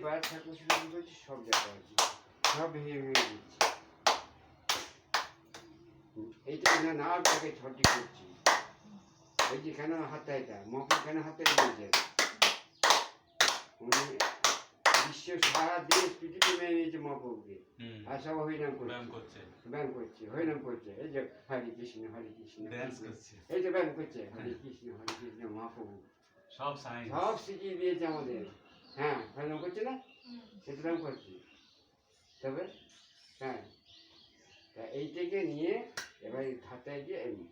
বার ঠাকুর শুরু করছি সব দেখা হচ্ছে, সব ভেঙে ভেঙে দিচ্ছি। এইটা না নাওটাকে ছটি করছি। এই যে কেন হাতে এটা মকর কেন হাতে দিয়েছে, উনি বিশ্ব সারা দেশ পৃথিবী মেনে নিয়েছে মকরকে, আর সব হরিনাম করছে, ব্যায়াম করছে, হরিনাম করছে। এই যে হরে কৃষ্ণ এই যে ব্যায়াম করছে, হরে কৃষ্ণ মহাপ্রভু সব শিখিয়ে দিয়েছে আমাদের। হ্যাঁ হরিনাম করছে না, সেটা ব্যায়াম করছি। তবে হ্যাঁ, তা এইটাকে নিয়ে এবার খাতায় দিয়ে এমনি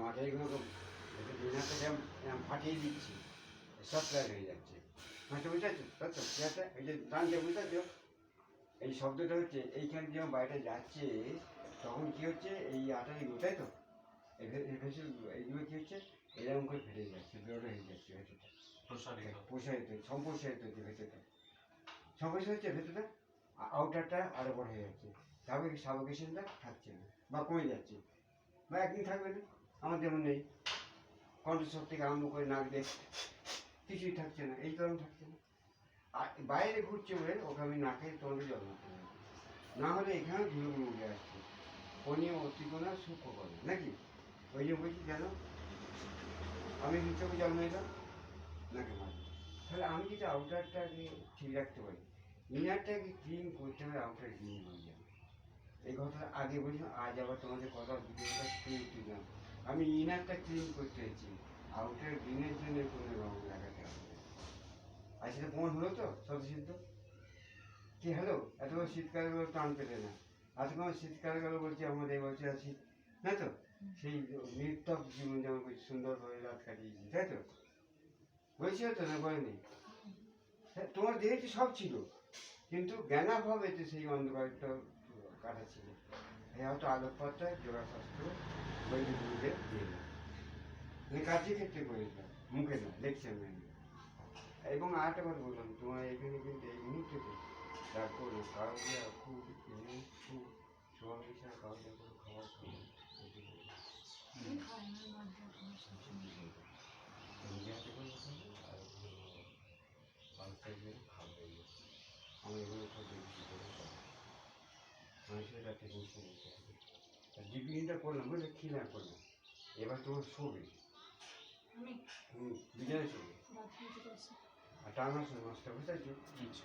মাথাগুলো ফাটিয়ে দিচ্ছি, সব প্ল্যান হয়ে যাচ্ছে। মাছটা বুঝতে পারছো তো, এই যে টানছে বুঝতে পারছো, এই শব্দটা হচ্ছে এইখানে যখন বাইরে যাচ্ছে তখন কী হচ্ছে, এই আটারি গোটাই তো এইগুলো কী হচ্ছে, এরকম করে ফেটে যাচ্ছে, বেরোটা হয়ে যাচ্ছে ভেতরটা, প্রসারিত সম্প্রসারিত হচ্ছে ভেতরটা, সম্প্রসারিত হচ্ছে ভেতরটা, আউটারটা আরো বড় হয়ে যাচ্ছে, তবে সাবকেশনটা থাকছে না বা কমে যাচ্ছে বা একদিন থাকবে না। আমার যেমন নেই, কণ্ঠস্বর থেকে আরম্ভ করে নাক দিয়ে কিছুই থাকছে না, এই কারণ থাকছে না। আর বাইরে ঘুরছে বলে ওকে আমি নাকের তন্ডে জল মারতে পারি, না হলে এখানে ধুলোগুলো উঠে আসছে, পনীয় অতিকোনা সূক্ষ্ম করে নাকি, ওই যে বলছি কেন আমি হিসেবে জল মেলাম নাকে মারলাম। তাহলে আমি যদি আউটারটাকে ঠিক রাখতে পারি, ইনারটাকে ক্লিন করতে হবে, আউটার ক্লিন হয়ে যাবে। এই কথাটা আগে বলছিলাম, আজ আবার তোমাদের কথা ভিডিওটা ক্লিন দিলাম। আমি ইনারটা ক্লিন করতে চাইছি, আউটার গ্রিনের জন্য কোনো রঙ লাগাতে হবে। আর সেটা প্রমাণ হলো তো সদস্যিদ্ধ কি হলো, এত শীতকালে গেলো টান পেলে না, আজকে আমার শীতকালে গেলো বলছি আমাদের এই বছর আছি না তো, সেই নির্তক জীবন যেমন করছি, সুন্দরভাবে রাত কাটিয়েছি, তাই তো বলছি তো না বলেনি। তোমার দেহেতে সব ছিল, কিন্তু জ্ঞানাভাবে তো সেই অন্ধকারটা কাটাচ্ছিল। এই হয়তো আলোকপাতটা যোগাশাস্ত্র বৈদিকদের দিয়ে না, মানে কার্যক্ষেত্রে করেছিলাম, মুখে না, লেকচার নেই। এবং আরেকটা কথা বললাম, তোমার এখানে কিন্তু এই মুহূর্তে রাখো না, কারো দিয়ে খুব খুব স্বাভাবিক কারো দিয়ে কোনো খাবার খাবো নিজে হাতে করে খাবো, আর বাচ্চাদের খাবো। আমি এগুলো সব দেখছি করে মানুষের কাছে জিনিসটা নিতে হবে। ডিপিংটা করলাম বুঝলে, খিলার করলাম, এবার তোমার শোবে বিজয় শোবে, আর টানা শোবে মাছটা বুঝতে পারছো।